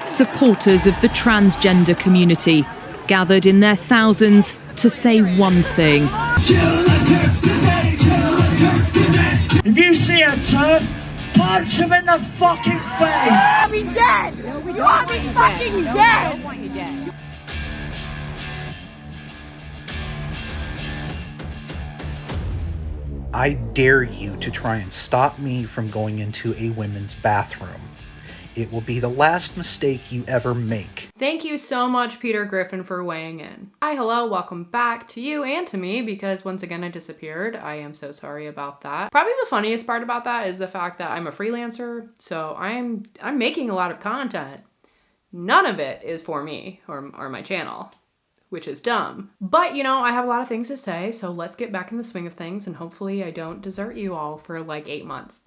supporters of the transgender community gathered in their thousands to say one thing. If you see a turf, punch him in the fucking face! I'll be dead! You want me fucking dead! I don't want you dead. I dare you to try and stop me from going into a women's bathroom. It will be the last mistake you ever make. Thank you so much, Peter Griffin, for weighing in. Hi, hello, welcome back to you and to me, because once again I disappeared. I am so sorry about that. Probably the funniest part about that is the fact that I'm a freelancer, so I'm making a lot of content. None of it is for me or my channel, which is dumb. But, you know, I have a lot of things to say, so let's get back in the swing of things, and hopefully I don't desert you all for like 8 months.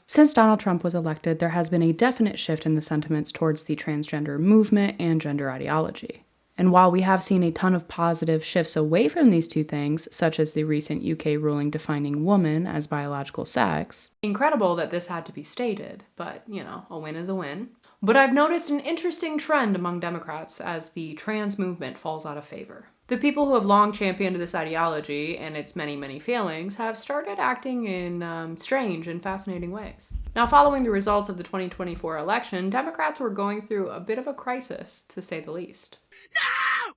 Since Donald Trump was elected, there has been a definite shift in the sentiments towards the transgender movement and gender ideology. And while we have seen a ton of positive shifts away from these two things, such as the recent UK ruling defining woman as biological sex, incredible that this had to be stated, but, you know, a win is a win. But I've noticed an interesting trend among Democrats as the trans movement falls out of favor. The people who have long championed this ideology and its many, many failings have started acting in strange and fascinating ways. Now, following the results of the 2024 election, Democrats were going through a bit of a crisis, to say the least. No!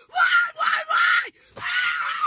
Why?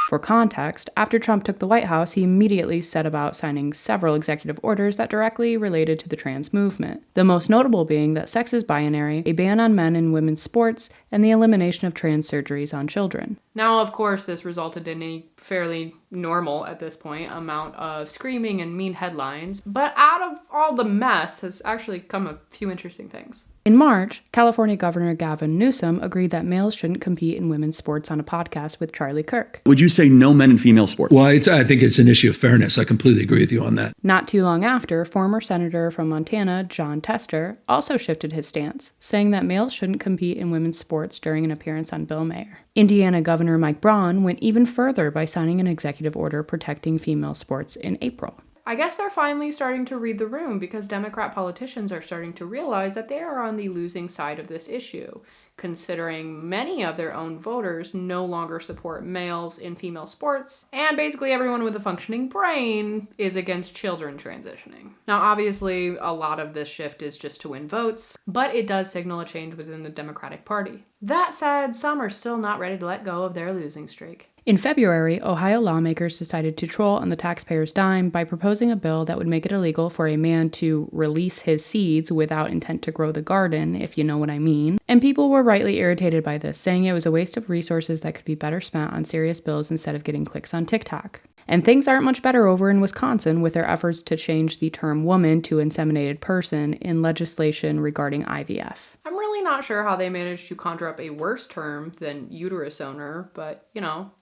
For context, after Trump took the White House, he immediately set about signing several executive orders that directly related to the trans movement. The most notable being that sex is binary, a ban on men in women's sports, and the elimination of trans surgeries on children. Now, of course, this resulted in a fairly normal, at this point, amount of screaming and mean headlines, but out of all the mess has actually come a few interesting things. In March, California Governor Gavin Newsom agreed that males shouldn't compete in women's sports on a podcast with Charlie Kirk. Would you say no men in female sports? Well, I think it's an issue of fairness. I completely agree with you on that. Not too long after, former Senator from Montana, Jon Tester, also shifted his stance, saying that males shouldn't compete in women's sports during an appearance on Bill Maher. Indiana Governor Mike Braun went even further by signing an executive order protecting female sports in April. I guess they're finally starting to read the room because Democrat politicians are starting to realize that they are on the losing side of this issue, considering many of their own voters no longer support males in female sports, and basically everyone with a functioning brain is against children transitioning. Now, obviously, a lot of this shift is just to win votes, but it does signal a change within the Democratic Party. That said, some are still not ready to let go of their losing streak. In February, Ohio lawmakers decided to troll on the taxpayers' dime by proposing a bill that would make it illegal for a man to release his seeds without intent to grow the garden, if you know what I mean. And people were rightly irritated by this, saying it was a waste of resources that could be better spent on serious bills instead of getting clicks on TikTok. And things aren't much better over in Wisconsin with their efforts to change the term woman to inseminated person in legislation regarding IVF. I'm really not sure how they managed to conjure up a worse term than uterus owner, but, you know,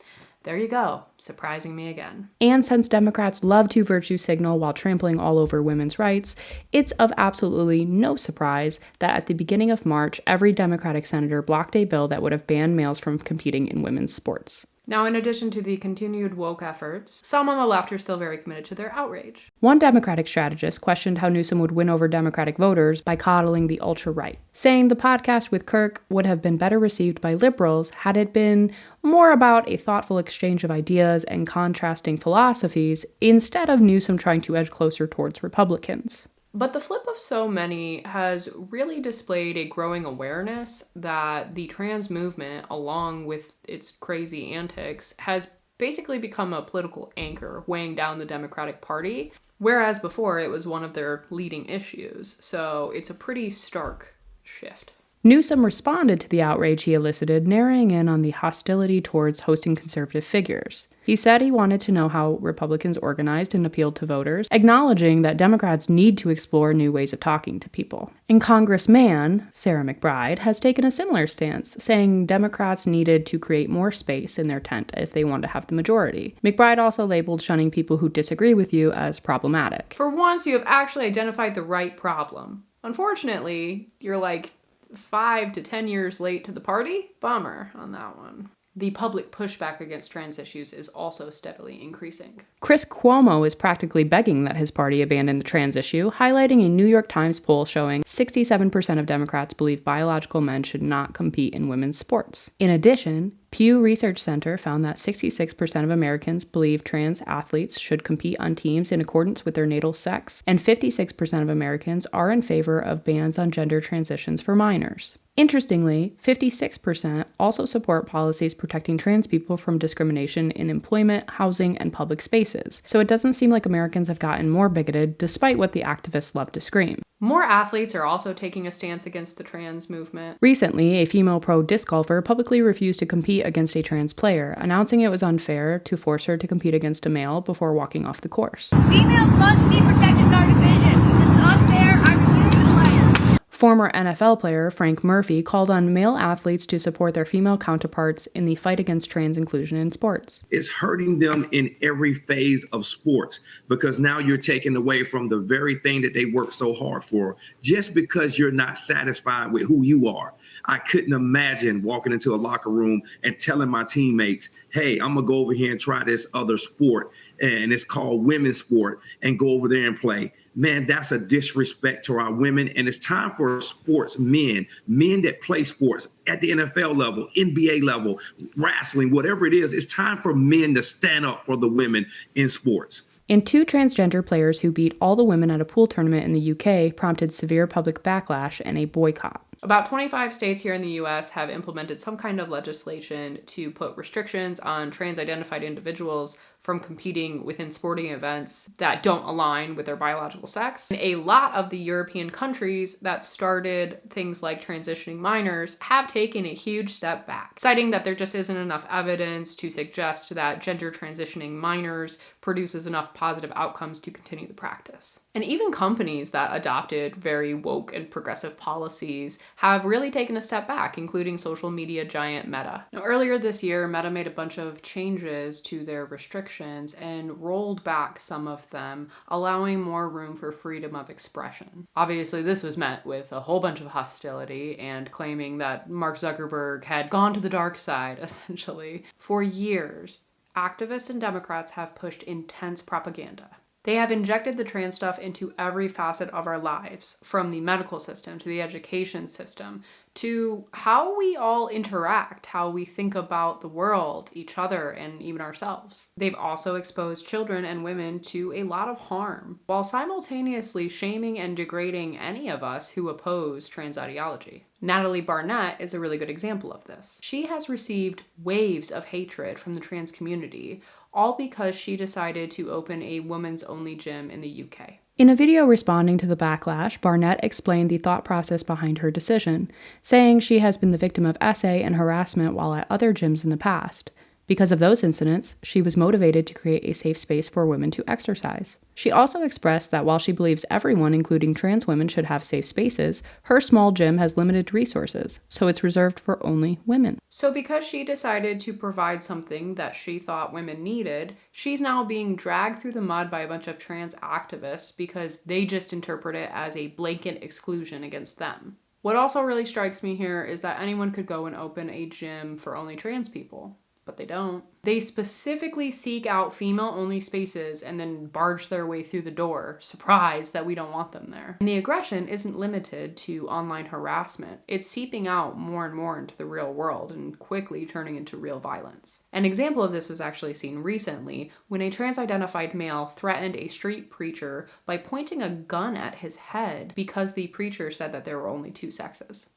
there you go, surprising me again. And since Democrats love to virtue signal while trampling all over women's rights, it's of absolutely no surprise that at the beginning of March, every Democratic senator blocked a bill that would have banned males from competing in women's sports. Now, in addition to the continued woke efforts, some on the left are still very committed to their outrage. One Democratic strategist questioned how Newsom would win over Democratic voters by coddling the ultra-right, saying the podcast with Kirk would have been better received by liberals had it been more about a thoughtful exchange of ideas and contrasting philosophies instead of Newsom trying to edge closer towards Republicans. But the flip of so many has really displayed a growing awareness that the trans movement, along with its crazy antics, has basically become a political anchor weighing down the Democratic Party, whereas before it was one of their leading issues. So it's a pretty stark shift. Newsom responded to the outrage he elicited, narrowing in on the hostility towards hosting conservative figures. He said he wanted to know how Republicans organized and appealed to voters, acknowledging that Democrats need to explore new ways of talking to people. And Congressman Sarah McBride has taken a similar stance, saying Democrats needed to create more space in their tent if they want to have the majority. McBride also labeled shunning people who disagree with you as problematic. For once, you have actually identified the right problem. Unfortunately, you're like 5 to 10 years late to the party? Bummer on that one. the public pushback against trans issues is also steadily increasing. Chris Cuomo is practically begging that his party abandon the trans issue, highlighting a New York Times poll showing 67% of Democrats believe biological men should not compete in women's sports. In addition, Pew Research Center found that 66% of Americans believe trans athletes should compete on teams in accordance with their natal sex, and 56% of Americans are in favor of bans on gender transitions for minors. Interestingly, 56% also support policies protecting trans people from discrimination in employment, housing, and public spaces, so it doesn't seem like Americans have gotten more bigoted despite what the activists love to scream. More athletes are also taking a stance against the trans movement. Recently, a female pro disc golfer publicly refused to compete against a trans player, announcing it was unfair to force her to compete against a male before walking off the course. Females must be protected in our division. This is unfair. I refuse to play. Former NFL player Frank Murphy called on male athletes to support their female counterparts in the fight against trans inclusion in sports. It's hurting them in every phase of sports because now you're taking away from the very thing that they work so hard for just because you're not satisfied with who you are. I couldn't imagine walking into a locker room and telling my teammates, hey, I'm going to go over here and try this other sport, and it's called women's sport, and go over there and play. Man, that's a disrespect to our women. And it's time for sports men that play sports at the NFL level, NBA level, wrestling, whatever it is. It's time for men to stand up for the women in sports. And two transgender players who beat all the women at a pool tournament in the UK prompted severe public backlash and a boycott. About 25 states here in the US have implemented some kind of legislation to put restrictions on trans-identified individuals from competing within sporting events that don't align with their biological sex. And a lot of the European countries that started things like transitioning minors have taken a huge step back, citing that there just isn't enough evidence to suggest that gender transitioning minors produces enough positive outcomes to continue the practice. And even companies that adopted very woke and progressive policies have really taken a step back, including social media giant Meta. Now, earlier this year, Meta made a bunch of changes to their restrictions and rolled back some of them, allowing more room for freedom of expression. Obviously, this was met with a whole bunch of hostility and claiming that Mark Zuckerberg had gone to the dark side, essentially. For years, activists and Democrats have pushed intense propaganda. They have injected the trans stuff into every facet of our lives, from the medical system to the education system, to how we all interact, how we think about the world, each other, and even ourselves. They've also exposed children and women to a lot of harm, while simultaneously shaming and degrading any of us who oppose trans ideology. Natalie Barnett is a really good example of this. She has received waves of hatred from the trans community, all because she decided to open a women's-only gym in the UK. In a video responding to the backlash, Barnett explained the thought process behind her decision, saying she has been the victim of essay and harassment while at other gyms in the past. Because of those incidents, she was motivated to create a safe space for women to exercise. She also expressed that while she believes everyone, including trans women, should have safe spaces, her small gym has limited resources, so it's reserved for only women. So because she decided to provide something that she thought women needed, she's now being dragged through the mud by a bunch of trans activists because they just interpret it as a blanket exclusion against them. What also really strikes me here is that anyone could go and open a gym for only trans people. But they don't. They specifically seek out female-only spaces and then barge their way through the door, surprised that we don't want them there. And the aggression isn't limited to online harassment. It's seeping out more and more into the real world and quickly turning into real violence. An example of this was actually seen recently when a trans-identified male threatened a street preacher by pointing a gun at his head because the preacher said that there were only two sexes.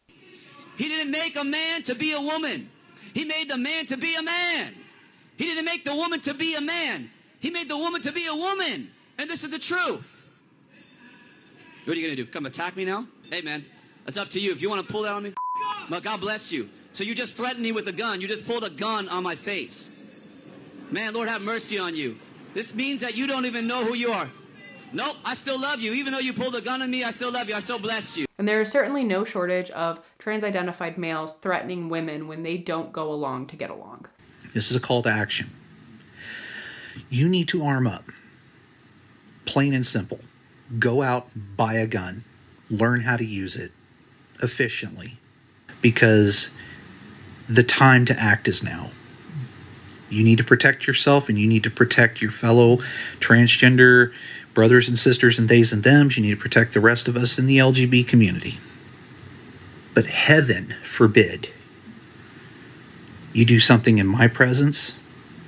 He didn't make a man to be a woman. He made the man to be a man. He didn't make the woman to be a man. He made the woman to be a woman. And this is the truth. What are you going to do? Come attack me now? Hey, man, it's up to you. If you want to pull that on me, well, God bless you. So you just threatened me with a gun. You just pulled a gun on my face. Man, Lord have mercy on you. This means that you don't even know who you are. Nope, I still love you. Even though you pulled a gun on me, I still love you. I still bless you. And there is certainly no shortage of trans-identified males threatening women when they don't go along to get along. This is a call to action. You need to arm up. Plain and simple. Go out, buy a gun. Learn how to use it efficiently. Because the time to act is now. You need to protect yourself, and you need to protect your fellow transgender brothers and sisters and theys and thems. You need to protect the rest of us in the LGB community. But heaven forbid you do something in my presence,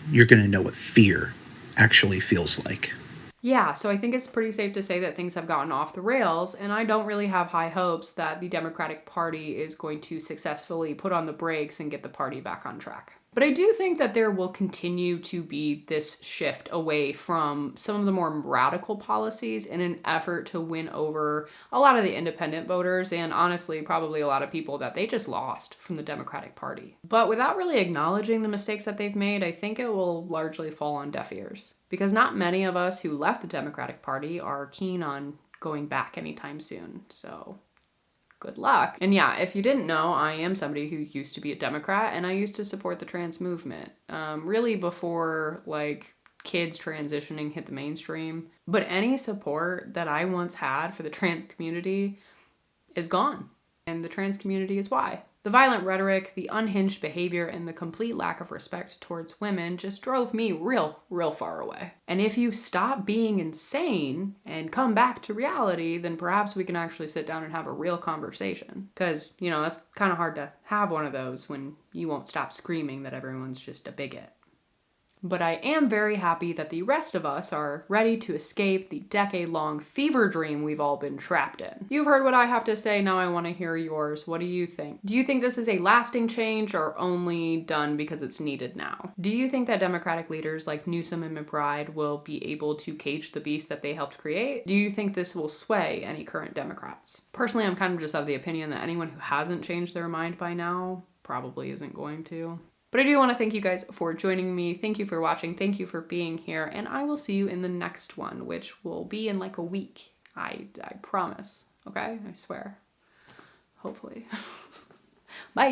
you're going to know what fear actually feels like. Yeah, so I think it's pretty safe to say that things have gotten off the rails, and I don't really have high hopes that the Democratic Party is going to successfully put on the brakes and get the party back on track. But I do think that there will continue to be this shift away from some of the more radical policies in an effort to win over a lot of the independent voters and honestly probably a lot of people that they just lost from the Democratic Party. But without really acknowledging the mistakes that they've made, I think it will largely fall on deaf ears. Because not many of us who left the Democratic Party are keen on going back anytime soon. So good luck. And yeah, if you didn't know, I am somebody who used to be a Democrat and I used to support the trans movement. Really before like kids transitioning hit the mainstream. But any support that I once had for the trans community is gone. And the trans community is why. The violent rhetoric, the unhinged behavior, and the complete lack of respect towards women just drove me real far away. And if you stop being insane and come back to reality, then perhaps we can actually sit down and have a real conversation. Because, you know, that's kind of hard to have one of those when you won't stop screaming that everyone's just a bigot. But I am very happy that the rest of us are ready to escape the decade-long fever dream we've all been trapped in. You've heard what I have to say, now I want to hear yours. What do you think? Do you think this is a lasting change or only done because it's needed now? Do you think that Democratic leaders like Newsom and McBride will be able to cage the beast that they helped create? Do you think this will sway any current Democrats? Personally, I'm kind of just of the opinion that anyone who hasn't changed their mind by now probably isn't going to. But I do want to thank you guys for joining me. Thank you for watching. Thank you for being here. And I will see you in the next one, which will be in like a week. I promise. Okay? I swear. Hopefully. Bye.